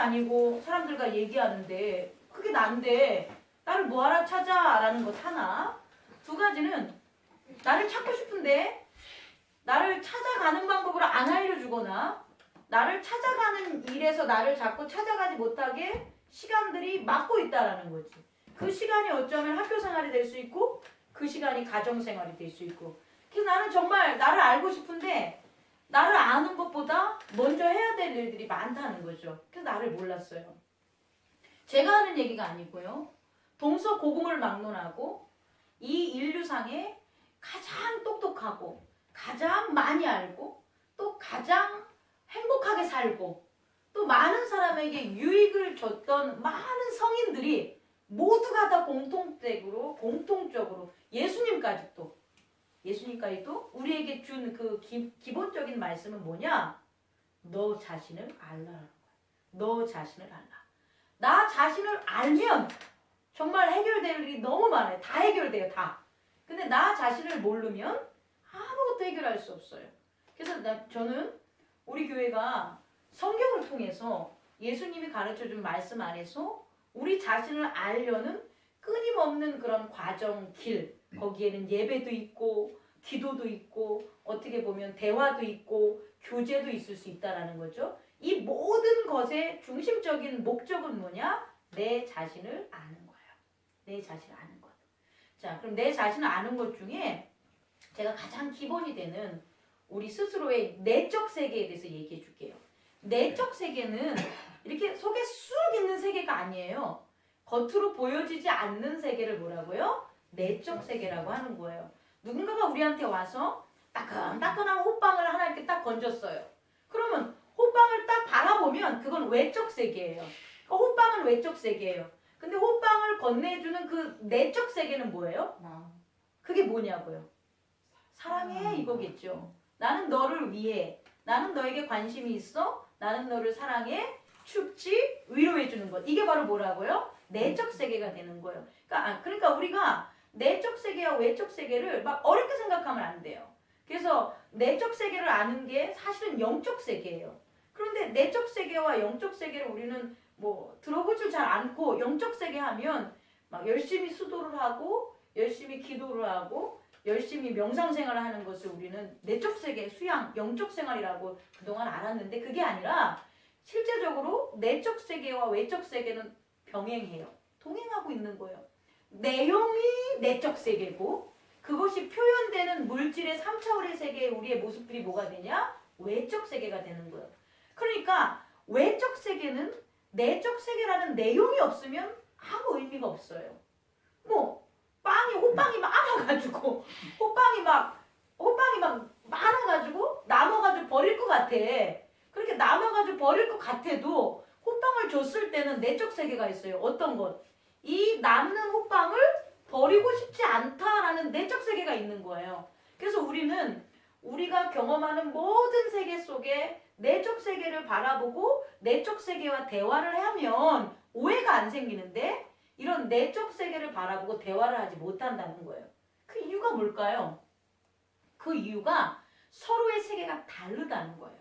다니고 사람들과 얘기하는데 그게 난데 나를 뭐하러 찾아? 라는 것 하나. 두 가지는 나를 찾고 싶은데 나를 찾아가는 방법을 안 알려주거나 나를 찾아가는 일에서 나를 자꾸 찾아가지 못하게 시간들이 막고 있다라는 거지. 그 시간이 어쩌면 학교 생활이 될 수 있고 그 시간이 가정 생활이 될 수 있고. 그래서 나는 정말 나를 알고 싶은데 나를 아는 것보다 먼저 해야 될 일들이 많다는 거죠. 그래서 나를 몰랐어요. 제가 하는 얘기가 아니고요. 동서고금을 막론하고 이 인류상에 가장 똑똑하고 가장 많이 알고 또 가장 행복하게 살고 또 많은 사람에게 유익을 줬던 많은 성인들이 모두가 다 공통적으로 예수님까지도 우리에게 준 그 기본적인 말씀은 뭐냐? 너 자신을 알라라는 거야. 너 자신을 알라. 나 자신을 알면 정말 해결될 일이 너무 많아요. 다 해결돼요. 다. 근데 나 자신을 모르면 아무것도 해결할 수 없어요. 그래서 저는 우리 교회가 성경을 통해서 예수님이 가르쳐준 말씀 안에서 우리 자신을 알려는 끊임없는 그런 과정, 길, 거기에는 예배도 있고 기도도 있고 어떻게 보면 대화도 있고 교제도 있을 수 있다는 거죠. 이 모든 것의 중심적인 목적은 뭐냐? 내 자신을 아는 거예요. 내 자신을 아는 것. 자, 그럼 내 자신을 아는 것 중에 제가 가장 기본이 되는 우리 스스로의 내적 세계에 대해서 얘기해 줄게요. 내적 세계는 이렇게 속에 쑥 있는 세계가 아니에요. 겉으로 보여지지 않는 세계를 뭐라고요? 내적 세계라고 하는 거예요. 누군가가 우리한테 와서 따끈따끈한 호빵을 하나 이렇게 딱 건졌어요. 그러면 호빵을 딱 바라보면 그건 외적 세계예요. 그러니까 호빵은 외적 세계예요. 근데 호빵을 건네주는 그 내적 세계는 뭐예요? 그게 뭐냐고요? 사랑해 이거겠죠. 나는 너를 위해, 나는 너에게 관심이 있어, 나는 너를 사랑해, 춥지, 위로해주는 것. 이게 바로 뭐라고요? 내적 세계가 되는 거예요. 그러니까 우리가 내적 세계와 외적 세계를 막 어렵게 생각하면 안 돼요. 그래서 내적 세계를 아는 게 사실은 영적 세계예요. 그런데 내적 세계와 영적 세계를 우리는 뭐 들어보질 잘 않고 영적 세계 하면 막 열심히 수도를 하고 열심히 기도를 하고 열심히 명상생활을 하는 것을 우리는 내적 세계, 수양, 영적 생활이라고 그동안 알았는데 그게 아니라 실제적으로 내적 세계와 외적 세계는 병행해요. 동행하고 있는 거예요. 내용이 내적 세계고 그것이 표현되는 물질의 3차원의 세계에 우리의 모습들이 뭐가 되냐? 외적 세계가 되는 거예요. 그러니까 외적 세계는 내적 세계라는 내용이 없으면 아무 의미가 없어요. 뭐 호빵이 많아가지고 호빵이 막 많아가지고 남아가지고 버릴 것 같아. 그렇게 남아가지고 버릴 것 같아도 호빵을 줬을 때는 내적 세계가 있어요. 어떤 것? 이 남는 호빵을 버리고 싶지 않다라는 내적 세계가 있는 거예요. 그래서 우리가 경험하는 모든 세계 속에 내적 세계를 바라보고 내적 세계와 대화를 하면 오해가 안 생기는데 이런 내적 세계를 바라보고 대화를 하지 못한다는 거예요. 그 이유가 뭘까요? 그 이유가 서로의 세계가 다르다는 거예요.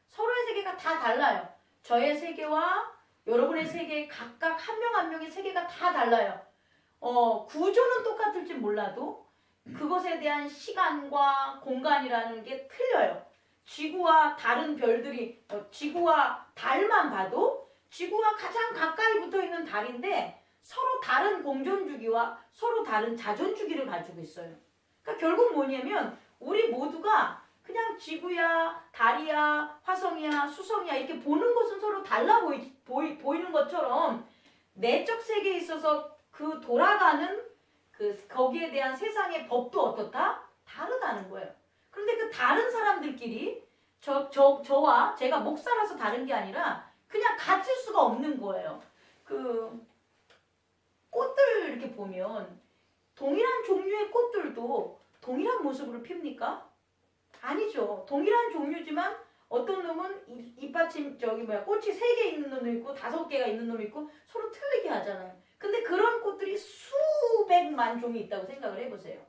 서로의 세계가 다 달라요. 저의 세계와 여러분의 세계 각각 한 명 한 명의 세계가 다 달라요. 구조는 똑같을지 몰라도 그것에 대한 시간과 공간이라는 게 틀려요. 지구와 다른 별들이 지구와 달만 봐도 지구와 가장 가까이 붙어있는 달인데 서로 다른 공전주기와 서로 다른 자전주기를 가지고 있어요. 그러니까 결국 뭐냐면 우리 모두가 그냥 지구야, 달이야, 화성이야, 수성이야 이렇게 보는 것은 서로 달라 보이는 것처럼 내적 세계에 있어서 그 돌아가는 거기에 대한 세상의 법도 어떻다? 다르다는 거예요. 그런데 그 다른 사람들끼리 저와 제가 목사라서 다른 게 아니라 그냥 같을 수가 없는 거예요. 꽃들 이렇게 보면 동일한 종류의 꽃들도 동일한 모습으로 핍니까? 아니죠. 동일한 종류지만 어떤 놈은 잎받침 꽃이 3개 있는 놈이 있고 5개가 있는 놈이 있고 서로 틀리게 하잖아요. 근데 그런 꽃들이 수백만 종이 있다고 생각을 해보세요.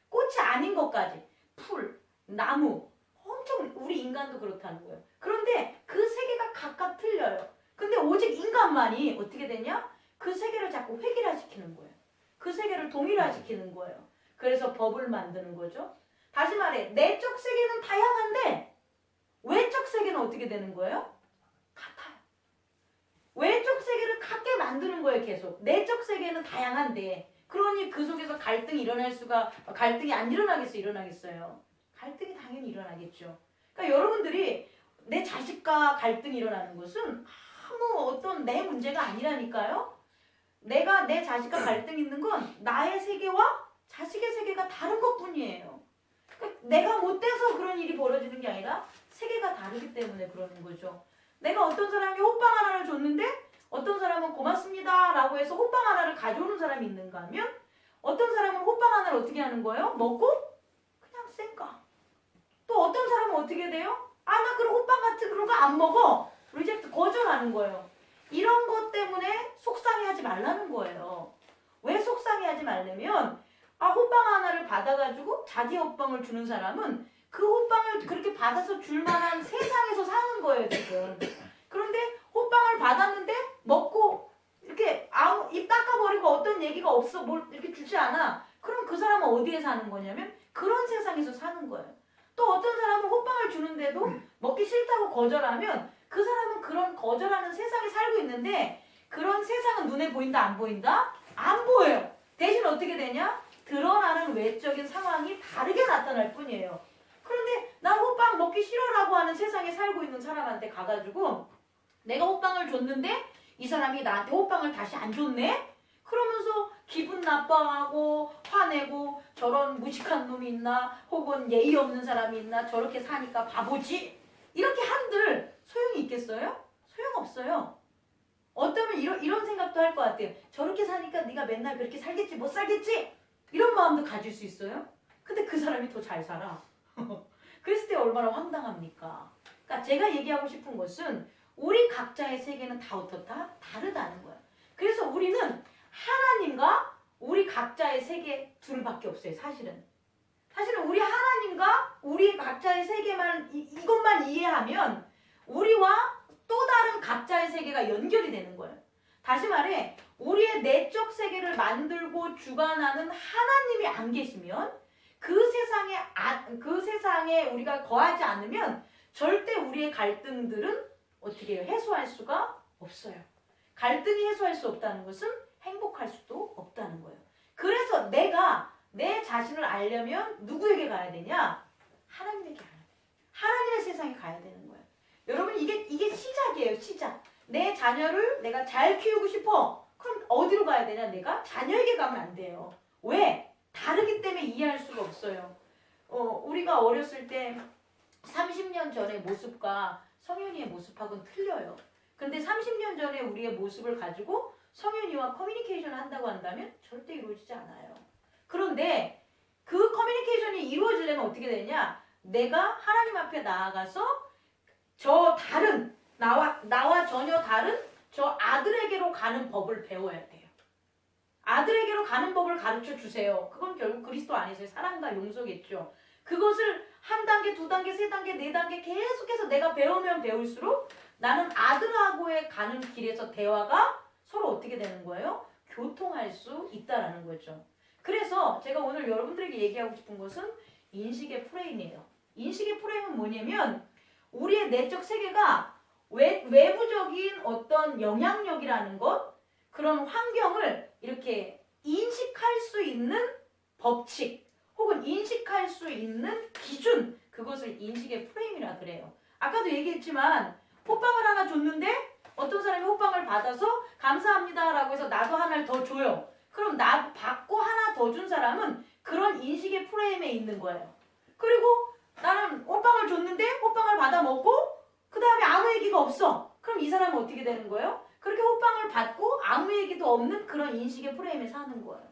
꽃이 아닌 것까지 풀, 나무 엄청 우리 인간도 그렇다는 거예요. 그런데 그 세계가 각각 틀려요. 근데 오직 인간만이 어떻게 되냐? 그 세계를 자꾸 획일화시키는 거예요. 그 세계를 동일화시키는 거예요. 그래서 법을 만드는 거죠. 다시 말해 내적 세계는 다양한데 외적 세계는 어떻게 되는 거예요? 같아요. 외적 세계를 같게 만드는 거예요. 계속. 내적 세계는 다양한데 그러니 그 속에서 갈등이 갈등이 안 일어나겠어요? 일어나겠어요? 갈등이 당연히 일어나겠죠. 그러니까 여러분들이 내 자식과 갈등이 일어나는 것은 아무 어떤 내 문제가 아니라니까요. 내가 내 자식과 갈등이 있는 건 나의 세계와 자식의 세계가 다른 것뿐이에요. 그러니까 내가 못돼서 그런 일이 벌어지는 게 아니라 세계가 다르기 때문에 그러는 거죠. 내가 어떤 사람에게 호빵 하나를 줬는데 어떤 사람은 고맙습니다 라고 해서 호빵 하나를 가져오는 사람이 있는가 하면 어떤 사람은 호빵 하나를 어떻게 하는 거예요? 먹고 그냥 쌩까. 또 어떤 사람은 어떻게 돼요? 아, 나 그런 호빵 같은 그런 거 안 먹어. 리젝트 거절하는 거예요. 이런 것 때문에 속상해하지 말라는 거예요. 왜 속상해하지 말려면 호빵 하나를 받아가지고 자기 호빵을 주는 사람은 그 호빵을 그렇게 받아서 줄 만한 세상에서 사는 거예요 지금. 그런데 호빵을 받았는데 먹고 이렇게 입 닦아버리고 어떤 얘기가 없어 뭘 이렇게 주지 않아. 그럼 그 사람은 어디에 사는 거냐면 그런 세상에서 사는 거예요. 또 어떤 사람은 호빵을 주는데도 먹기 싫다고 거절하면 그 사람은 그런 거절하는 세상에 살고 있는데 그런 세상은 눈에 보인다 안 보인다? 안 보여요. 대신 어떻게 되냐? 드러나는 외적인 상황이 다르게 나타날 뿐이에요. 그런데 나 호빵 먹기 싫어라고 하는 세상에 살고 있는 사람한테 가가지고 내가 호빵을 줬는데 이 사람이 나한테 호빵을 다시 안 줬네? 그러면서 기분 나빠하고 화내고 저런 무식한 놈이 있나 혹은 예의 없는 사람이 있나 저렇게 사니까 바보지? 이렇게 한들 소용이 있겠어요? 소용없어요. 어쩌면 이런 생각도 할 것 같아요. 저렇게 사니까 네가 맨날 그렇게 살겠지 못 살겠지? 이런 마음도 가질 수 있어요. 근데 그 사람이 더 잘 살아. 그랬을 때 얼마나 황당합니까? 그러니까 제가 얘기하고 싶은 것은 우리 각자의 세계는 다 어떻다? 다르다는 거예요. 그래서 우리는 하나님과 우리 각자의 세계 둘밖에 없어요. 사실은 우리 하나님과 우리 각자의 세계만 이것만 이해하면 우리와 또 다른 각자의 세계가 연결이 되는 거예요. 다시 말해 우리의 내적 세계를 만들고 주관하는 하나님이 안 계시면 그 세상에 우리가 거하지 않으면 절대 우리의 갈등들은 어떻게 해요? 해소할 수가 없어요. 갈등이 해소할 수 없다는 것은 행복할 수도 없다는 거예요. 그래서 내가 내 자신을 알려면 누구에게 가야 되냐? 하나님에게 가야 돼요. 하나님의 세상에 가야 되는 거예요. 여러분 이게 시작이에요. 시작. 내 자녀를 내가 잘 키우고 싶어. 그럼 어디로 가야 되냐? 내가 자녀에게 가면 안 돼요. 왜? 다르기 때문에 이해할 수가 없어요. 우리가 어렸을 때 30년 전의 모습과 성현이의 모습하고는 틀려요. 근데 30년 전에 우리의 모습을 가지고 성현이와 커뮤니케이션을 한다고 한다면 절대 이루어지지 않아요. 그런데 그 커뮤니케이션이 이루어지려면 어떻게 되냐? 내가 하나님 앞에 나아가서 저 다른 나와 전혀 다른 저 아들에게로 가는 법을 배워야 돼요. 아들에게로 가는 법을 가르쳐 주세요. 그건 결국 그리스도 안에서의 사랑과 용서겠죠. 그것을 한 단계, 두 단계, 세 단계, 네 단계 계속해서 내가 배우면 배울수록 나는 아들하고의 가는 길에서 대화가 서로 어떻게 되는 거예요? 교통할 수 있다라는 거죠. 그래서 제가 오늘 여러분들에게 얘기하고 싶은 것은 인식의 프레임이에요. 인식의 프레임은 뭐냐면 우리의 내적 세계가 외부적인 어떤 영향력이라는 것, 그런 환경을 이렇게 인식할 수 있는 법칙 혹은 인식할 수 있는 기준, 그것을 인식의 프레임이라 그래요. 아까도 얘기했지만 호빵을 하나 줬는데 어떤 사람이 호빵을 받아서 감사합니다 라고 해서 나도 하나를 더 줘요. 그럼 나 받고 하나 더 준 사람은 그런 인식의 프레임에 있는 거예요. 그리고 나는 호빵을 줬는데 호빵을 받아 먹고 그 다음에 아무 얘기가 없어. 그럼 이 사람은 어떻게 되는 거예요? 그렇게 호빵을 받고 아무 얘기도 없는 그런 인식의 프레임에 사는 거예요.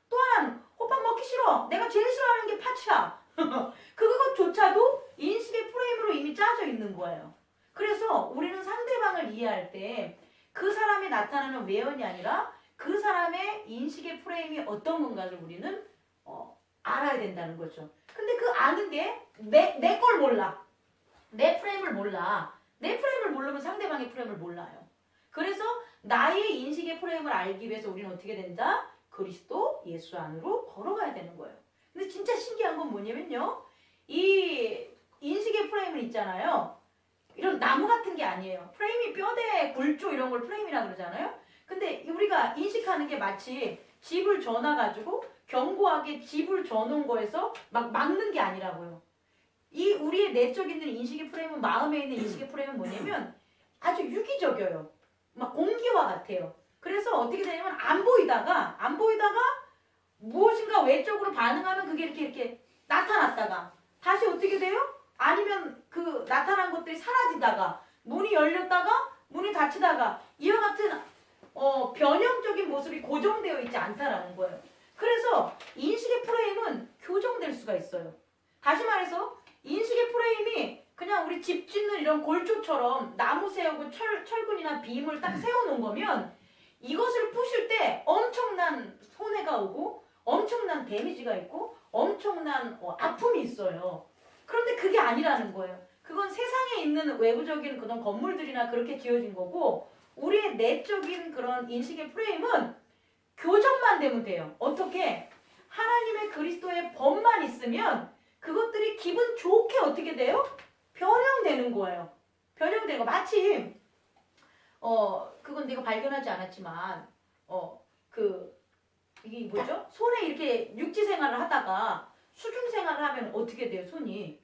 또 하나는 호빵 먹기 싫어. 내가 제일 싫어하는 게 파치야. 그것조차도 인식의 프레임으로 이미 짜져 있는 거예요. 그래서 우리는 상대방을 이해할 때 그 사람이 나타나는 외연이 아니라 그 사람의 인식의 프레임이 어떤 건가를 우리는 알아야 된다는 거죠. 근데 그 아는 게 내 걸 몰라. 내 프레임을 몰라. 내 프레임을 모르면 상대방의 프레임을 몰라요. 그래서 나의 인식의 프레임을 알기 위해서 우리는 어떻게 된다? 그리스도 예수 안으로 걸어가야 되는 거예요. 근데 진짜 신기한 건 뭐냐면요. 이 인식의 프레임은 있잖아요. 이런 나무 같은 게 아니에요. 프레임이 뼈대, 골조 이런 걸 프레임이라 그러잖아요. 근데 우리가 인식하는 게 마치 집을 져놔가지고 견고하게 집을 져놓은 거에서 막 막는 게 아니라고요. 이 우리의 내적 있는 인식의 프레임은, 마음에 있는 인식의 프레임은 뭐냐면 아주 유기적이에요. 막 공기와 같아요. 그래서 어떻게 되냐면 안 보이다가 무엇인가 외적으로 반응하면 그게 이렇게 나타났다가 다시 어떻게 돼요? 아니면 그 나타난 것들이 사라지다가 문이 열렸다가 문이 닫히다가 이와 같은 변형적인 모습이 고정되어 있지 않다라는 거예요. 그래서 인식의 프레임은 교정될 수가 있어요. 다시 말해서 인식의 프레임이 그냥 우리 집 짓는 이런 골조처럼 나무 세우고 철근이나 빔을 딱 세워놓은 거면 이것을 부실 때 엄청난 손해가 오고 엄청난 데미지가 있고 엄청난 아픔이 있어요. 그런데 그게 아니라는 거예요. 그건 세상에 있는 외부적인 그런 건물들이나 그렇게 지어진 거고 우리의 내적인 그런 인식의 프레임은 교정만 되면 돼요. 어떻게? 하나님의 그리스도의 법만 있으면 그것들이 기분 좋게 어떻게 돼요? 변형되는 거예요. 변형되는 거. 마치 그건 내가 발견하지 않았지만 이게 뭐죠? 손에 이렇게 육지 생활을 하다가 수중 생활을 하면 어떻게 돼요? 손이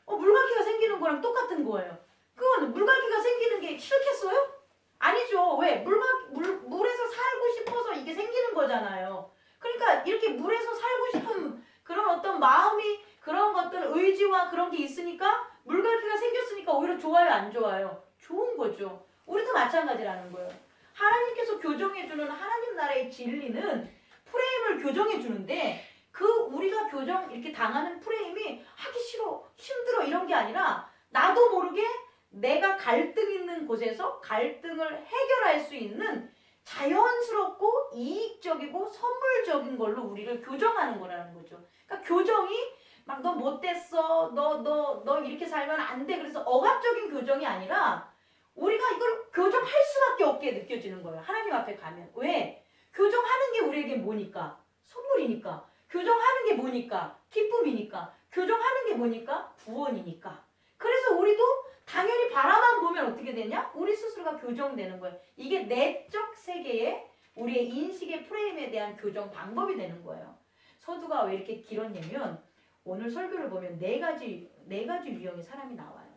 물갈기가 생기는 거랑 똑같은 거예요. 그건 물갈기가 생기는 게 싫겠어요? 아니죠. 왜? 물에서 살고 싶어서 이게 생기는 거잖아요. 그러니까 이렇게 물에서 살고 싶은 그런 어떤 마음이, 그런 것들, 의지와 그런 게 있으니까 물갈기가 생겼으니까 오히려 좋아요, 안 좋아요? 좋은 거죠. 우리도 마찬가지라는 거예요. 하나님께서 교정해주는 하나님 나라의 진리는 프레임을 교정해주는데 그 우리가 교정 이렇게 당하는 프레임이 하기 싫어, 힘들어 이런 게 아니라 나도 모르게 내가 갈등 있는 곳에서 갈등을 해결할 수 있는 자연스럽고 이익적이고 선물적인 걸로 우리를 교정하는 거라는 거죠. 그러니까 교정이 막 너 못됐어, 너 이렇게 살면 안 돼. 그래서 억압적인 교정이 아니라 우리가 이걸 교정할 수밖에 없게 느껴지는 거예요. 하나님 앞에 가면. 왜? 교정하는 게 우리에게 뭐니까? 선물이니까. 교정하는 게 뭐니까? 기쁨이니까. 교정하는 게 뭐니까? 구원이니까. 그래서 우리도 당연히 바라만 보면 어떻게 되냐? 우리 스스로가 교정되는 거예요. 이게 내적 세계의 우리의 인식의 프레임에 대한 교정 방법이 되는 거예요. 서두가 왜 이렇게 길었냐면 오늘 설교를 보면 네 가지 유형의 사람이 나와요.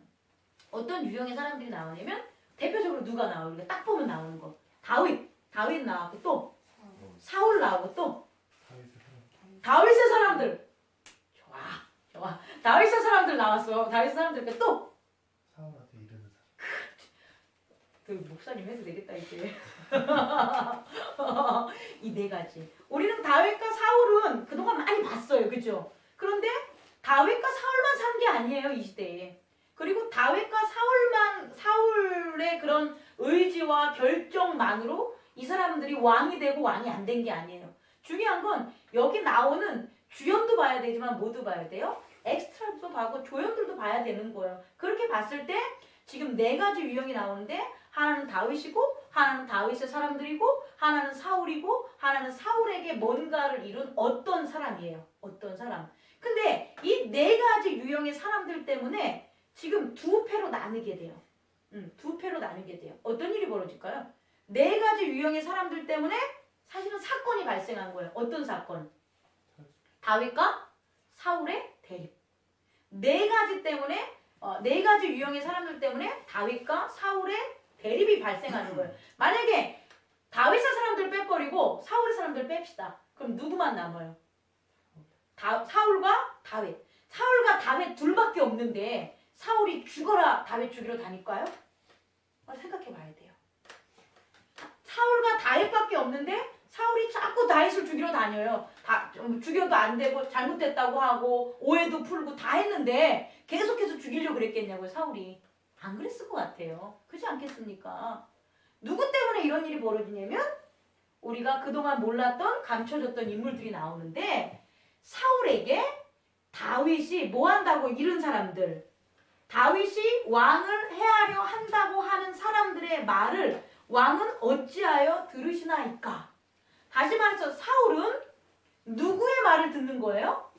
어떤 유형의 사람들이 나오냐면 대표적으로 누가 나와요? 우리가 딱 보면 나오는 거. 다윗 나왔고 또 사울 나오고 또 다윗의 사람들. 좋아. 다윗의 사람들 나왔어. 다윗의 사람들 또 사울한테 이르는 사람. 그 목사님 해도 되겠다 이제. 이 네 가지. 우리는 다윗과 사울은 그동안 많이 봤어요. 그죠? 그런데 다윗과 사울만 산 게 아니에요. 이 시대에. 그리고 다윗과 사울의 그런 의지와 결정만으로 이 사람들이 왕이 되고 왕이 안 된 게 아니에요. 중요한 건 여기 나오는 주연도 봐야 되지만 모두 봐야 돼요. 엑스트라도 봐고 조연들도 봐야 되는 거예요. 그렇게 봤을 때 지금 네 가지 유형이 나오는데 하나는 다윗이고 하나는 다윗의 사람들이고 하나는 사울이고 하나는 사울에게 뭔가를 이룬 어떤 사람이에요. 어떤 사람. 근데 이 네 가지 유형의 사람들 때문에 지금 두 패로 나뉘게 돼요. 두 패로 나뉘게 돼요. 어떤 일이 벌어질까요? 네 가지 유형의 사람들 때문에 사실은 사건이 발생한 거예요. 어떤 사건? 다윗과 사울의 대립. 네 가지 때문에 네 가지 유형의 사람들 때문에 다윗과 사울의 대립이 발생하는 거예요. 만약에 다윗의 사람들 빼버리고 사울의 사람들 뺍시다. 그럼 누구만 남아요? 사울과 다윗. 사울과 다윗 둘밖에 없는데 사울이 죽어라 다윗 죽이러 다닐까요? 생각해 봐야 돼요. 사울과 다윗밖에 없는데 사울이 자꾸 다윗을 죽이러 다녀요. 죽여도 안 되고 잘못됐다고 하고 오해도 풀고 다 했는데 계속해서 죽이려고 그랬겠냐고요. 사울이. 안 그랬을 것 같아요. 그렇지 않겠습니까? 누구 때문에 이런 일이 벌어지냐면 우리가 그동안 몰랐던 감춰졌던 인물들이 나오는데 사울에게 다윗이 뭐 한다고 이른 사람들, 다윗이 왕을 해하려 한다고 하는 사람들의 말을 왕은 어찌하여 들으시나이까? 다시 말해서 사울은 누구의 말을 듣는 거예요?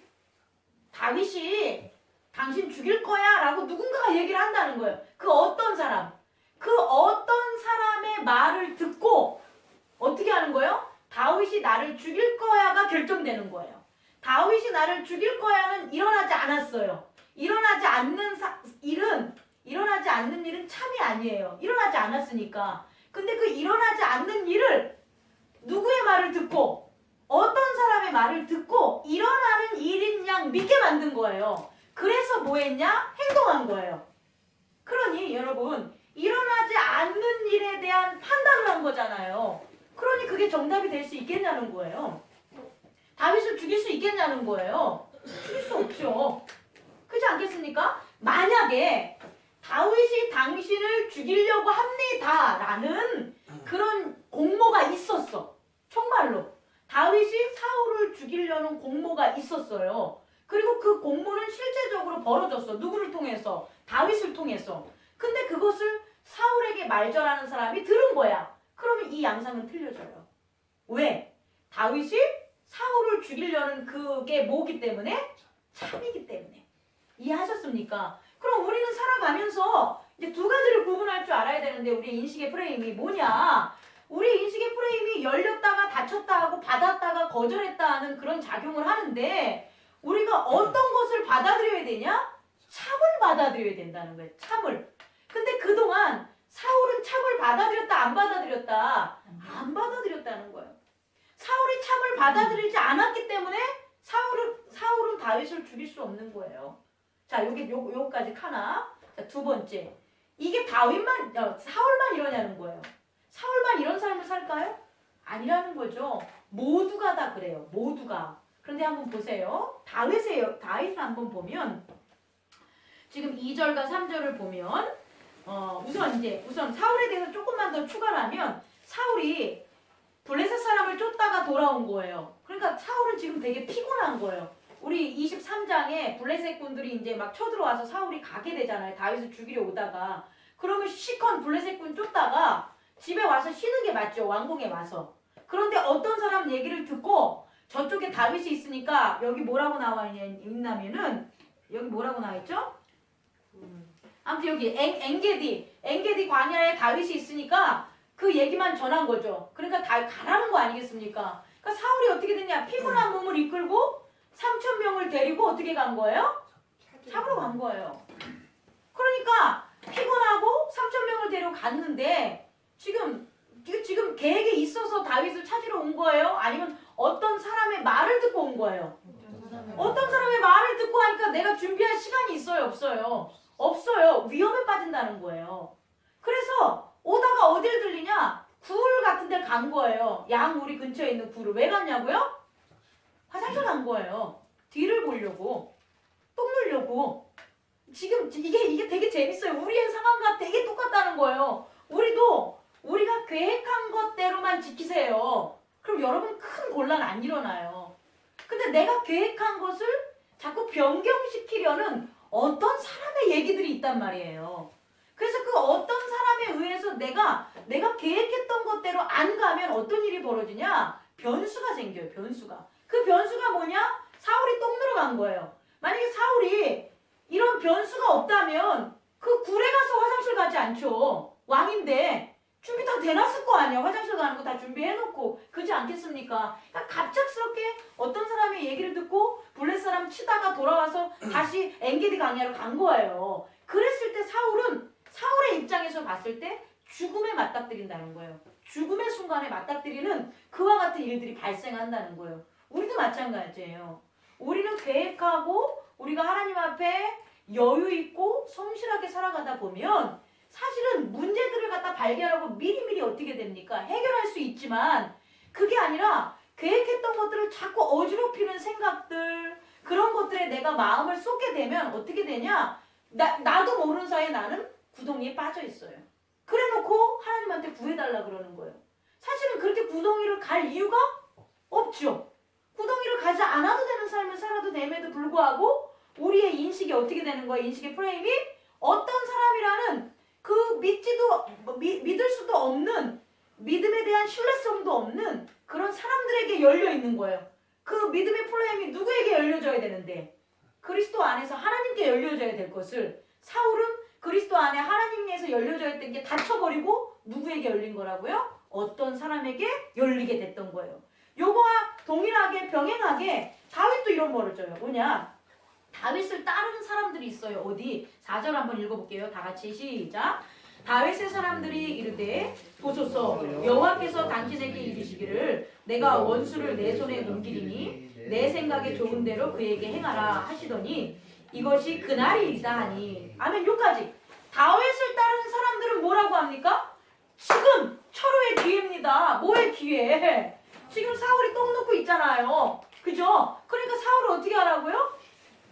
다윗이 당신 죽일 거야 라고 누군가가 얘기를 한다는 거예요. 그 어떤 사람, 그 어떤 사람의 말을 듣고 어떻게 하는 거예요? 다윗이 나를 죽일 거야가 결정되는 거예요. 다윗이 나를 죽일 거야는 일어나지 않았어요. 일어나지 않는 일은 참이 아니에요. 일어나지 않았으니까. 근데 그 일어나지 않는 일을 누구의 말을 듣고 어떤 사람의 말을 듣고 일어나는 일인 양 믿게 만든 거예요. 그래서 뭐 했냐? 행동한 거예요. 그러니 여러분 일어나지 않는 일에 대한 판단을 한 거잖아요. 그러니 그게 정답이 될 수 있겠냐는 거예요. 다윗을 죽일 수 있겠냐는 거예요. 죽일 수 없죠. 그렇지 않겠습니까? 만약에 다윗이 당신을 죽이려고 합니다 라는 그런 공모가 있었어. 정말로 다윗이 사울을 죽이려는 공모가 있었어요. 그리고 그 공모는 실제적으로 벌어졌어. 누구를 통해서? 다윗을 통해서. 근데 그것을 사울에게 말전하는 사람이 들은 거야. 그러면 이 양상은 틀려져요. 왜? 다윗이 사울을 죽이려는 그게 뭐기 때문에? 참이기 때문에. 이해하셨습니까? 그럼 우리는 살아가면서 이제 두 가지를 구분할 줄 알아야 되는데 우리의 인식의 프레임이 뭐냐? 우리 인식의 프레임이 열렸다가 닫혔다 하고 받았다가 거절했다 하는 그런 작용을 하는데 우리가 어떤 것을 받아들여야 되냐? 참을 받아들여야 된다는 거예요. 참을. 근데 그동안 사울은 참을 받아들였다 안 받아들였다? 안 받아들였다는 거예요. 사울이 참을 받아들이지 않았기 때문에 사울은 다윗을 죽일 수 없는 거예요. 자, 요거까지 하나. 자, 두 번째. 이게 사울만 이러냐는 거예요. 사울만 이런 삶을 살까요? 아니라는 거죠. 모두가 다 그래요. 모두가. 그런데 한번 보세요. 다윗을 한번 보면 지금 2절과 3절을 보면 우선 사울에 대해서 조금만 더 추가를 하면 사울이 블레셋 사람을 쫓다가 돌아온 거예요. 그러니까 사울은 지금 되게 피곤한 거예요. 우리 23장에 블레셋 군들이 이제 막 쳐들어와서 사울이 가게 되잖아요. 다윗을 죽이려 오다가. 그러면 시컨 블레셋 군 쫓다가 집에 와서 쉬는 게 맞죠. 왕궁에 와서. 그런데 어떤 사람 얘기를 듣고 저쪽에 다윗이 있으니까 여기 뭐라고 나와 있냐면은 여기 뭐라고 나와 있죠? 아무튼 여기 엔게디 광야에 다윗이 있으니까 그 얘기만 전한 거죠. 그러니까 다 가라는 거 아니겠습니까? 그러니까 사울이 어떻게 됐냐? 피곤한 몸을 이끌고 3,000명을 데리고 어떻게 간 거예요? 잡으러 간 거예요. 그러니까 피곤하고 3,000명을 데리고 갔는데 지금 계획에 있어서 다윗을 찾으러 온 거예요? 아니면 어떤 사람의 말을 듣고 온 거예요? 어떤 사람의 말을 듣고 하니까 내가 준비할 시간이 있어요? 없어요? 없어요. 위험에 빠진다는 거예요. 그래서 오다가 어딜 들리냐? 굴 같은 데를 간 거예요. 양우리 근처에 있는 굴을. 왜 갔냐고요? 화장실 간 거예요. 뒤를 보려고. 똥 누려고. 지금 이게 되게 재밌어요. 우리의 상황과 되게 똑같다는 거예요. 우리가 계획한 것대로만 지키세요. 그럼 여러분 큰 곤란 안 일어나요. 근데 내가 계획한 것을 자꾸 변경시키려는 어떤 사람의 얘기들이 있단 말이에요. 그래서 그 어떤 사람에 의해서 내가 계획했던 것대로 안 가면 어떤 일이 벌어지냐? 변수가 생겨요. 변수가. 그 변수가 뭐냐? 사울이 똥 누러 간 거예요. 만약에 사울이 이런 변수가 없다면 그 굴에 가서 화장실 가지 않죠. 왕인데 준비 다 돼놨을 거 아니야. 화장실 가는 거 다 준비해놓고. 그렇지 않겠습니까? 그러니까 갑작스럽게 어떤 사람의 얘기를 듣고 블레셋 사람 치다가 돌아와서 다시 엔게디 광야로 간 거예요. 그랬을 때 사울의 입장에서 봤을 때 죽음에 맞닥뜨린다는 거예요. 죽음의 순간에 맞닥뜨리는 그와 같은 일들이 발생한다는 거예요. 우리도 마찬가지예요. 우리는 계획하고 우리가 하나님 앞에 여유 있고 성실하게 살아가다 보면 사실은 문제들을 갖다 발견하고 미리미리 어떻게 됩니까? 해결할 수 있지만 그게 아니라 계획했던 것들을 자꾸 어지럽히는 생각들 그런 것들에 내가 마음을 쏟게 되면 어떻게 되냐? 나도 모르는 사이에 나는 구덩이에 빠져 있어요. 그래놓고 하나님한테 구해달라 그러는 거예요. 사실은 그렇게 구덩이를 갈 이유가 없죠. 구덩이를 가지 않아도 되는 삶을 살아도 됨에도 불구하고 우리의 인식이 어떻게 되는 거예요? 인식의 프레임이 어떤 사람이라는 그 믿을 수도 신뢰성도 없는 그런 사람들에게 열려 있는 거예요. 그 믿음의 플레임이 누구에게 열려져야 되는데 그리스도 안에서 하나님께 열려져야 될 것을 사울은 그리스도 안에 하나님께서 열려져 있던 게 닫혀버리고 누구에게 열린 거라고요? 어떤 사람에게 열리게 됐던 거예요. 요거와 동일하게 병행하게 다윗도 이런 벌을 줘요. 뭐냐? 다윗을 따르는 사람들이 있어요. 어디? 4절 한번 읽어볼게요. 다 같이 시작. 다윗의 사람들이 이르되 보소서 여호와께서 당신에게 이르시기를 내가 원수를 내 손에 넘기리니 내 생각에 좋은 대로 그에게 행하라 하시더니 이것이 그날이이다 하니. 아멘. 여기까지. 다윗을 따르는 사람들은 뭐라고 합니까? 지금 철호의 기회입니다. 뭐의 기회? 지금 사울이 똥 놓고 있잖아요. 그죠? 그러니까 사울을 어떻게 하라고요?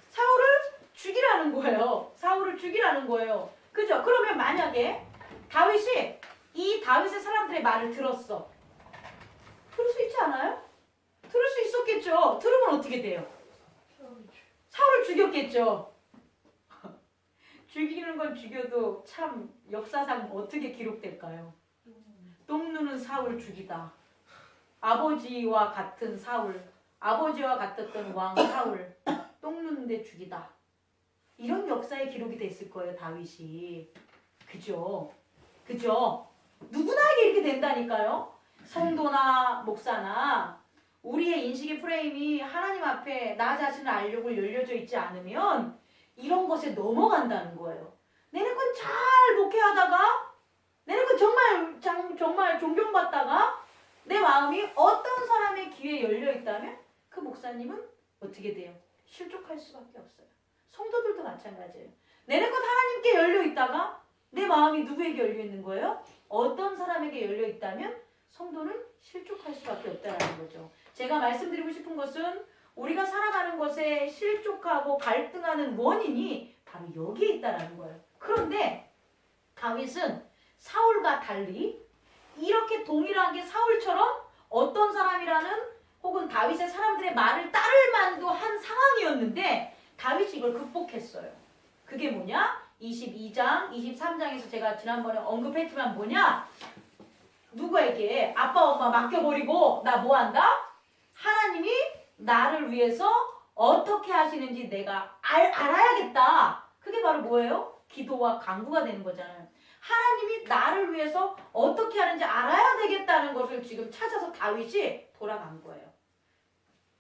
사울을 죽이라는 거예요. 사울을 죽이라는 거예요. 그죠? 그러면 만약에 다윗이 이 다윗의 사람들의 말을 들었어. 들을 수 있지 않아요? 들을 수 있었겠죠. 들으면 어떻게 돼요? 사울을 죽였겠죠. 죽이는 건 죽여도 참 역사상 어떻게 기록될까요? 똥 누는 사울 죽이다. 아버지와 같은 사울, 아버지와 같았던 왕 사울, 똥 누는데 죽이다. 이런 역사의 기록이 됐을 거예요, 다윗이. 그죠? 그죠? 누구나에게 이렇게 된다니까요. 성도나 목사나 우리의 인식의 프레임이 하나님 앞에 나 자신을 알려고 열려져 있지 않으면 이런 것에 넘어간다는 거예요. 내는 건 잘 목회하다가 내는 건 정말 존경받다가 내 마음이 어떤 사람의 귀에 열려 있다면 그 목사님은 어떻게 돼요? 실족할 수밖에 없어요. 성도들도 마찬가지예요. 내는 것 하나님께 열려 있다가 내 마음이 누구에게 열려 있는 거예요? 어떤 사람에게 열려 있다면 성도는 실족할 수밖에 없다는 거죠. 제가 말씀드리고 싶은 것은 우리가 살아가는 것에 실족하고 갈등하는 원인이 바로 여기에 있다는 거예요. 그런데 다윗은 사울과 달리 이렇게 동일하게 사울처럼 어떤 사람이라는 혹은 다윗의 사람들의 말을 따를 만도 한 상황이었는데 다윗이 이걸 극복했어요. 그게 뭐냐? 22장, 23장에서 제가 지난번에 언급했지만 뭐냐? 누구에게 아빠 엄마 맡겨버리고 나 뭐한다? 하나님이 나를 위해서 어떻게 하시는지 내가 알아야겠다. 그게 바로 뭐예요? 기도와 간구가 되는 거잖아요. 하나님이 나를 위해서 어떻게 하는지 알아야 되겠다는 것을 지금 찾아서 다윗이 돌아간 거예요.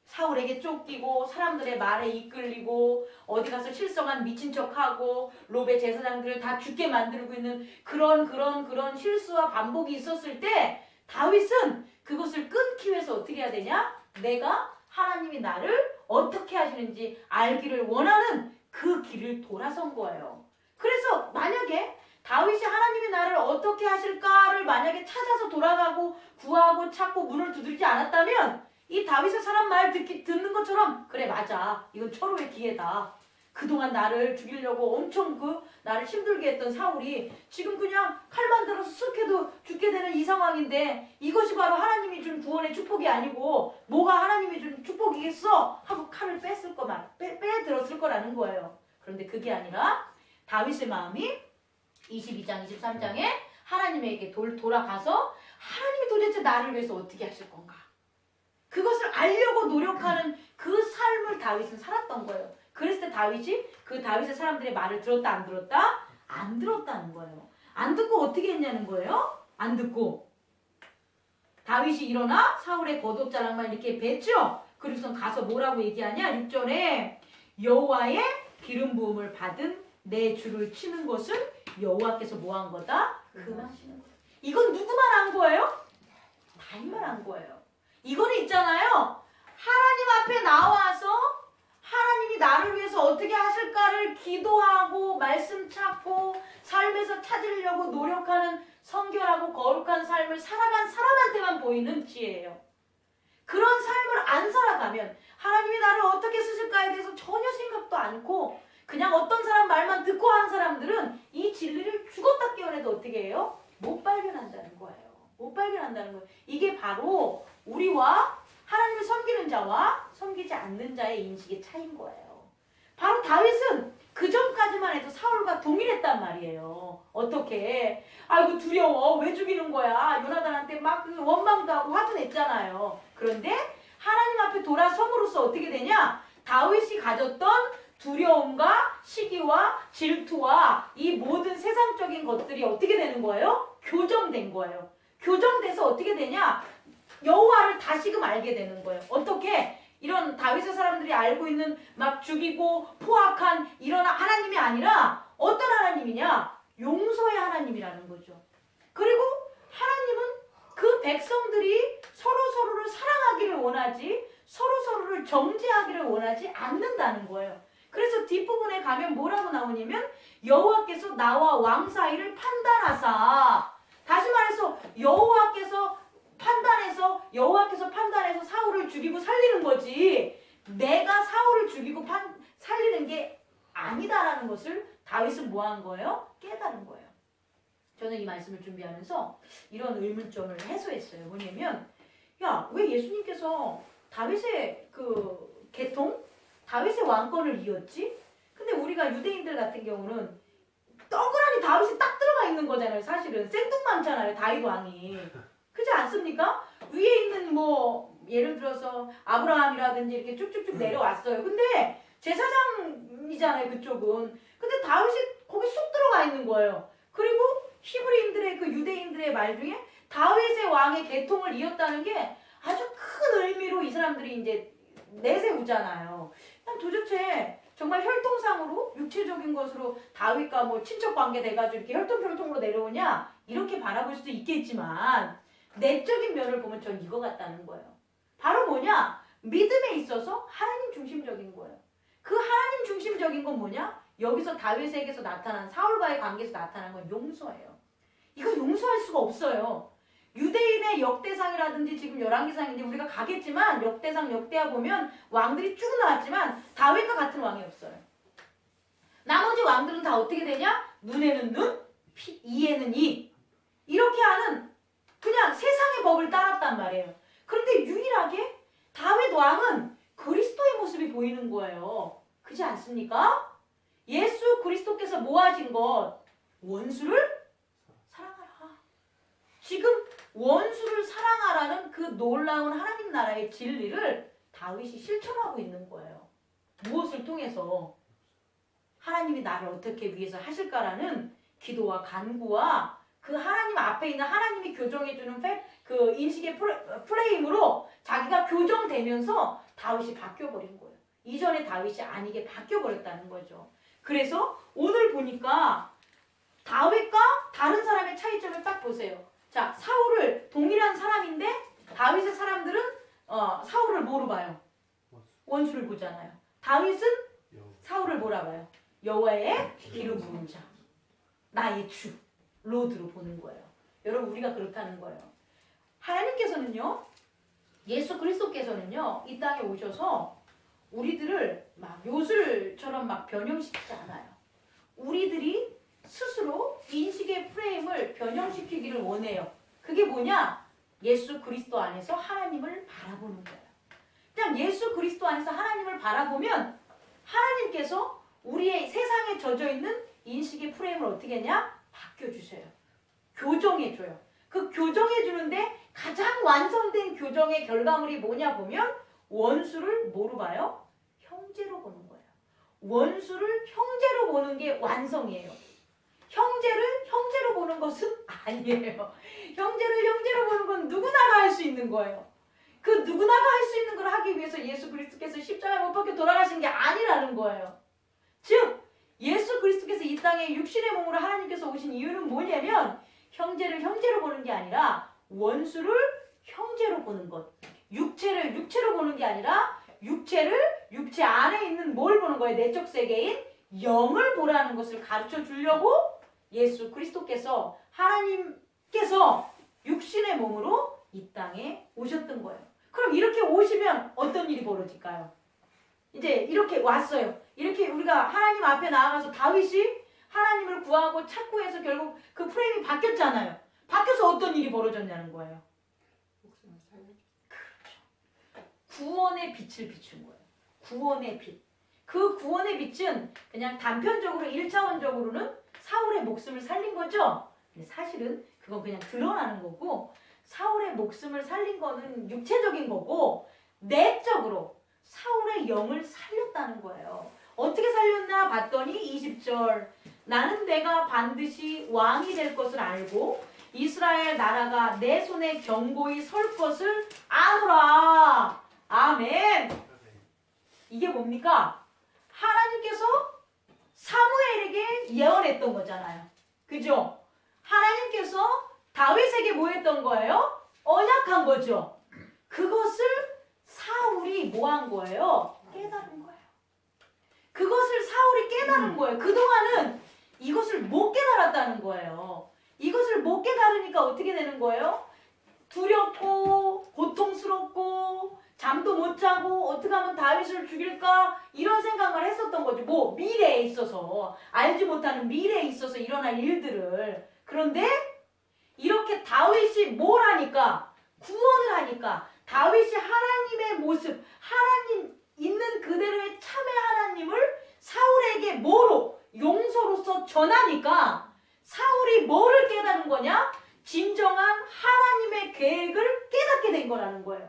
사울에게 쫓기고 사람들의 말에 이끌리고 어디 가서 실성한 미친 척하고 롭의 제사장들을 다 죽게 만들고 있는 그런 실수와 반복이 있었을 때 다윗은 그것을 끊기 위해서 어떻게 해야 되냐? 내가 하나님이 나를 어떻게 하시는지 알기를 원하는 그 길을 돌아선 거예요. 그래서 만약에 다윗이 하나님이 나를 어떻게 하실까를 만약에 찾아서 돌아가고 구하고 찾고 문을 두드리지 않았다면 이 다윗의 사람 말 듣는 것처럼 그래 맞아 이건 철호의 기회다. 그동안 나를 죽이려고 엄청 나를 힘들게 했던 사울이 지금 그냥 칼만 들어서 쓱 해도 죽게 되는 이 상황인데 이것이 바로 하나님이 준 구원의 축복이 아니고 뭐가 하나님이 준 축복이겠어? 하고 칼을 뺐을 거만 빼들었을 거라는 거예요. 그런데 그게 아니라 다윗의 마음이 22장 23장에 하나님에게 돌아가서 하나님이 도대체 나를 위해서 어떻게 하실 건가? 그것을 알려고 노력하는 그 삶을 다윗은 살았던 거예요. 그랬을 때 다윗이 그 다윗의 사람들의 말을 들었다 안 들었다? 안 들었다는 거예요. 안 듣고 어떻게 했냐는 거예요? 안 듣고 다윗이 일어나 사울의 겉옷자락만 이렇게 뱉죠. 그리고선 가서 뭐라고 얘기하냐? 6절에 여호와의 기름 부음을 받은 내 주를 치는 것은 여호와께서 뭐 한 거다? 금하시는 거다. 이건 누구만 한 거예요? 다윗만 한 거예요. 이거는 있잖아요. 하나님 앞에 나와서 하나님이 나를 위해서 어떻게 하실까를 기도하고 말씀 찾고 삶에서 찾으려고 노력하는 성결하고 거룩한 삶을 살아간 사람한테만 보이는 지혜예요. 그런 삶을 안 살아가면 하나님이 나를 어떻게 쓰실까에 대해서 전혀 생각도 않고 그냥 어떤 사람 말만 듣고 하는 사람들은 이 진리를 죽었다 깨어내도 어떻게 해요? 못 발견한다는 거예요. 못 발견한다는 거예요. 이게 바로 우리와 하나님을 섬기는 자와 섬기지 않는 자의 인식의 차이인 거예요. 바로 다윗은 그 전까지만 해도 사울과 동일했단 말이에요. 어떻게? 아이고 두려워. 왜 죽이는 거야? 요나단한테 막 원망도 하고 화도 냈잖아요. 그런데 하나님 앞에 돌아섬으로써 어떻게 되냐? 다윗이 가졌던 두려움과 시기와 질투와 이 모든 세상적인 것들이 어떻게 되는 거예요? 교정된 거예요. 교정돼서 어떻게 되냐? 여호와를 다시금 알게 되는 거예요. 어떻게? 이런 다윗의 사람들이 알고 있는 막 죽이고 포악한 이런 하나님이 아니라 어떤 하나님이냐? 용서의 하나님이라는 거죠. 그리고 하나님은 그 백성들이 서로서로를 사랑하기를 원하지 서로서로를 정죄하기를 원하지 않는다는 거예요. 그래서 뒷부분에 가면 뭐라고 나오냐면 여호와께서 나와 왕 사이를 판단하사, 다시 말해서 여호와께서 판단해서 사울을 죽이고 살리는 거지 내가 사울을 죽이고 살리는 게 아니다라는 것을 다윗은 뭐 한 거예요? 깨달은 거예요. 저는 이 말씀을 준비하면서 이런 의문점을 해소했어요. 뭐냐면 야, 왜 예수님께서 다윗의 그 계통, 다윗의 왕권을 이었지? 근데 우리가 유대인들 같은 경우는 떡그라니 다윗이 딱 들어가 있는 거잖아요. 사실은 생뚱맞잖아요. 다윗 왕이. 그렇지 않습니까? 위에 있는 뭐 예를 들어서 아브라함이라든지 이렇게 쭉쭉쭉 내려왔어요. 근데 제사장이잖아요. 그쪽은. 근데 다윗이 거기 쏙 들어가 있는 거예요. 그리고 히브리인들의 그 유대인들의 말 중에 다윗의 왕의 계통을 이었다는 게 아주 큰 의미로 이 사람들이 이제 내세우잖아요. 도대체 정말 혈통상으로 육체적인 것으로 다윗과 뭐 친척 관계 돼가지고 이렇게 혈통으로 내려오냐 이렇게 바라볼 수도 있겠지만 내적인 면을 보면 전 이거 같다는 거예요. 바로 뭐냐? 믿음에 있어서 하나님 중심적인 거예요. 그 하나님 중심적인 건 뭐냐? 여기서 다윗에게서 나타난 사울과의 관계에서 나타난 건 용서예요. 이거 용서할 수가 없어요. 유대인의 역대상이라든지 지금 열왕기상인데 우리가 가겠지만 역대상 역대하 보면 왕들이 쭉 나왔지만 다윗과 같은 왕이 없어요. 나머지 왕들은 다 어떻게 되냐? 눈에는 눈, 이에는 이. 이렇게 하는 그냥 세상의 법을 따랐단 말이에요. 그런데 유일하게 다윗 왕은 그리스도의 모습이 보이는 거예요. 그렇지 않습니까? 예수 그리스도께서 뭐 하신 것? 원수를 사랑하라. 지금 원수를 사랑하라는 그 놀라운 하나님 나라의 진리를 다윗이 실천하고 있는 거예요. 무엇을 통해서? 하나님이 나를 어떻게 위해서 하실까라는 기도와 간구와 그 하나님 앞에 있는 하나님이 교정해주는 그 인식의 프레임으로 자기가 교정되면서 다윗이 바뀌어버린 거예요. 이전에 다윗이 아니게 바뀌어버렸다는 거죠. 그래서 오늘 보니까 다윗과 다른 사람의 차이점을 딱 보세요. 자, 사울을 동일한 사람인데 다윗의 사람들은 사울을 뭐로 봐요? 원수를 보잖아요. 다윗은 사울을 뭐라 봐요? 여호와의 기름 부은 자, 나의 주, 로드로 보는 거예요. 여러분 우리가 그렇다는 거예요. 하나님께서는요, 예수 그리스도께서는요, 이 땅에 오셔서 우리들을 막 요술처럼 막 변형시키지 않아요. 우리들이 스스로 인식의 프레임을 변형시키기를 원해요. 그게 뭐냐? 예수 그리스도 안에서 하나님을 바라보는 거예요. 그냥 예수 그리스도 안에서 하나님을 바라보면 하나님께서 우리의 세상에 젖어있는 인식의 프레임을 어떻게 했냐? 바뀌어주세요. 교정해줘요. 그 교정해주는데 가장 완성된 교정의 결과물이 뭐냐 보면 원수를 뭐로 봐요? 형제로 보는 거예요. 원수를 형제로 보는 게 완성이에요. 형제를 형제로 보는 것은 아니에요. 형제를 형제로 보는 건 누구나가 할 수 있는 거예요. 그 누구나가 할 수 있는 걸 하기 위해서 예수 그리스도께서 십자가에 못 박혀 돌아가신 게 아니라는 거예요. 즉 예수 그리스도께서 이 땅에 육신의 몸으로 하나님께서 오신 이유는 뭐냐면 형제를 형제로 보는 게 아니라 원수를 형제로 보는 것. 육체를 육체로 보는 게 아니라 육체를 육체 안에 있는 뭘 보는 거예요? 내적 세계인 영을 보라는 것을 가르쳐 주려고 예수 그리스도께서 하나님께서 육신의 몸으로 이 땅에 오셨던 거예요. 그럼 이렇게 오시면 어떤 일이 벌어질까요? 이제 이렇게 왔어요. 이렇게 우리가 하나님 앞에 나아가서 다윗이 하나님을 구하고 찾고 해서 결국 그 프레임이 바뀌었잖아요. 바뀌어서 어떤 일이 벌어졌냐는 거예요. 그렇죠. 구원의 빛을 비춘 거예요. 구원의 빛. 그 구원의 빛은 그냥 단편적으로 1차원적으로는 사울의 목숨을 살린 거죠. 근데 사실은 그건 그냥 드러나는 거고 사울의 목숨을 살린 거는 육체적인 거고 내적으로 사울의 영을 살렸다는 거예요. 어떻게 살렸나 봤더니 20절 나는 내가 반드시 왕이 될 것을 알고 이스라엘 나라가 내 손에 견고히 설 것을 아노라. 아멘. 이게 뭡니까? 하나님께서 사무엘에게 예언했던 거잖아요. 그죠? 하나님께서 다윗에게 뭐 했던 거예요? 언약한 거죠. 그것을 사울이 뭐 한 거예요? 깨달은 거예요. 그것을 사울이 깨달은 거예요. 그동안은 이것을 못 깨달았다는 거예요. 이것을 못 깨달으니까 어떻게 되는 거예요? 두렵고 고통스럽고 잠도 못 자고 어떻게 하면 다윗을 죽일까 이런 생각을 했었던 거죠. 뭐 미래에 있어서 알지 못하는 미래에 있어서 일어날 일들을. 그런데 이렇게 다윗이 뭘 하니까 구원을 하니까 다윗이 하나님의 모습 하나님 있는 그대로의 참의 하나님을 사울에게 뭐로 용서로서 전하니까 사울이 뭐를 깨달은 거냐? 진정한 하나님의 계획을 깨닫게 된 거라는 거예요.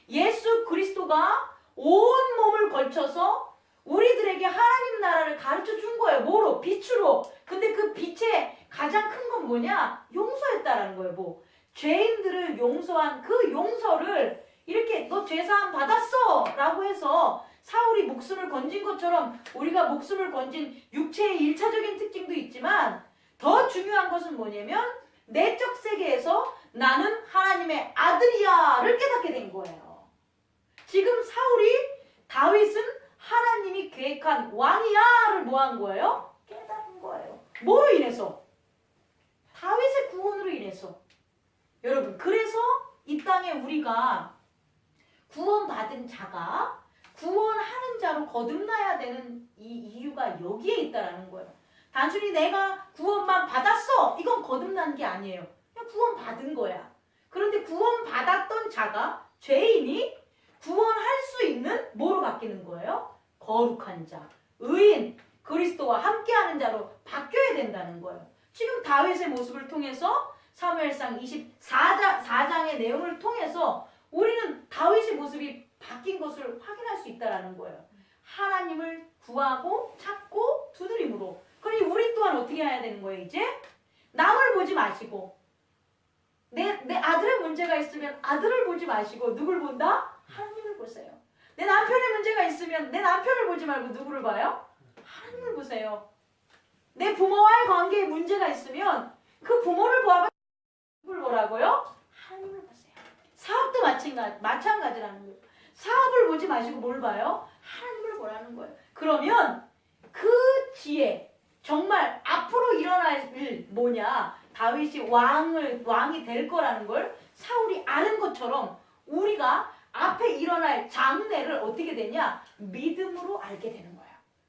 예수 그리스도가 온 몸을 걸쳐서 우리들에게 하나님 나라를 가르쳐 준 거예요. 뭐로? 빛으로. 근데 그 빛의 가장 큰 건 뭐냐? 용서했다라는 거예요. 뭐 죄인들을 용서한 그 용서를 이렇게 너 죄사함 받았어 라고 해서 사울이 목숨을 건진 것처럼 우리가 목숨을 건진 육체의 1차적인 특징도 있지만 더 중요한 것은 뭐냐면 내적 세계에서 나는 하나님의 아들이야를 깨닫게 된 거예요. 지금 사울이 다윗은 하나님이 계획한 왕이야를 뭐 한 거예요? 깨달은 거예요. 뭐로 인해서? 다윗의 구원으로 인해서. 여러분 그래서 이 땅에 우리가 구원받은 자가 구원하는 자로 거듭나야 되는 이 이유가 여기에 있다라는 거예요. 단순히 내가 구원만 받았어 이건 거듭난 게 아니에요. 그냥 구원받은 거야. 그런데 구원받았던 자가 죄인이 구원할 수 있는 뭐로 바뀌는 거예요? 거룩한 자, 의인, 그리스도와 함께하는 자로 바뀌어야 된다는 거예요. 지금 다윗의 모습을 통해서 사무엘상 24장의 내용을 통해서 우리는 다윗의 모습이 바뀐 것을 확인할 수 있다는 거예요. 하나님을 구하고 찾고 두드림으로. 그러니 우리 또한 어떻게 해야 되는 거예요? 이제 남을 보지 마시고 내 아들의 문제가 있으면 아들을 보지 마시고 누굴 본다? 하나님을 보세요. 내 남편의 문제가 있으면 내 남편을 보지 말고 누구를 봐요? 하나님을 보세요. 내 부모와의 관계에 문제가 있으면 그 부모를 보아봐 누굴 보라고요? 하나님을 보세요. 사업도 마찬가지라는 거예요. 사업을 보지 마시고 뭘 봐요? 하나님을 보라는 거예요. 그러면 그 지혜 정말 앞으로 일어날 일 뭐냐? 다윗이 왕이 될 거라는 걸 사울이 아는 것처럼 우리가 앞에 일어날 장래를 어떻게 되냐? 믿음으로 알게 되는 거야.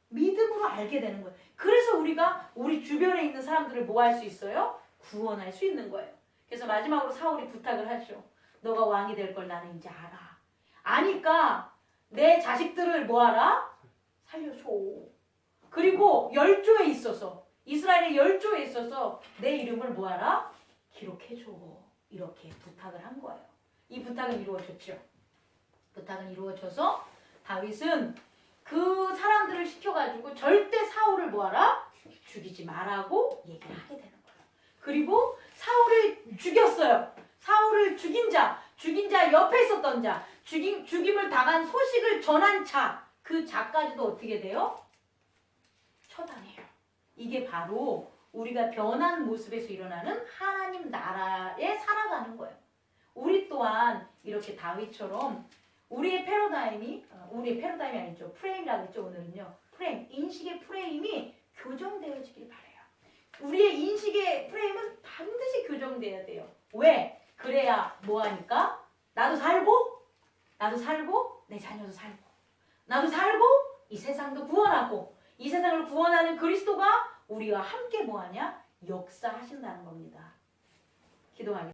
믿음으로 알게 되는 거예요. 그래서 우리가 우리 주변에 있는 사람들을 뭐 할 수 있어요? 구원할 수 있는 거예요. 그래서 마지막으로 사울이 부탁을 하죠. 너가 왕이 될 걸 나는 이제 알아. 아니까 내 자식들을 뭐하라? 살려줘. 그리고 열조에 있어서 이스라엘의 열조에 있어서 내 이름을 뭐하라? 기록해줘. 이렇게 부탁을 한 거예요. 이 부탁은 이루어졌죠. 부탁은 이루어져서 다윗은 그 사람들을 시켜가지고 절대 사울을 뭐하라? 죽이지 말라고 얘기를 하게 되는 거예요. 그리고 사울을 죽였어요. 사울을 죽인 자 옆에 있었던 자, 죽임을 당한 소식을 전한 자, 그 자까지도 어떻게 돼요? 처단해요. 이게 바로 우리가 변한 모습에서 일어나는 하나님 나라에 살아가는 거예요. 우리 또한 이렇게 다윗처럼 우리의 패러다임이 아니죠. 프레임이라고 했죠. 오늘은요. 인식의 프레임이 교정되어지길 바라요. 우리의 인식의 프레임은 반드시 교정돼야 돼요. 왜? 그래야 뭐하니까? 나도 살고 내 자녀도 살고 나도 살고 이 세상도 구원하고 이 세상을 구원하는 그리스도가 우리와 함께 뭐하냐? 역사하신다는 겁니다. 기도하겠습니다.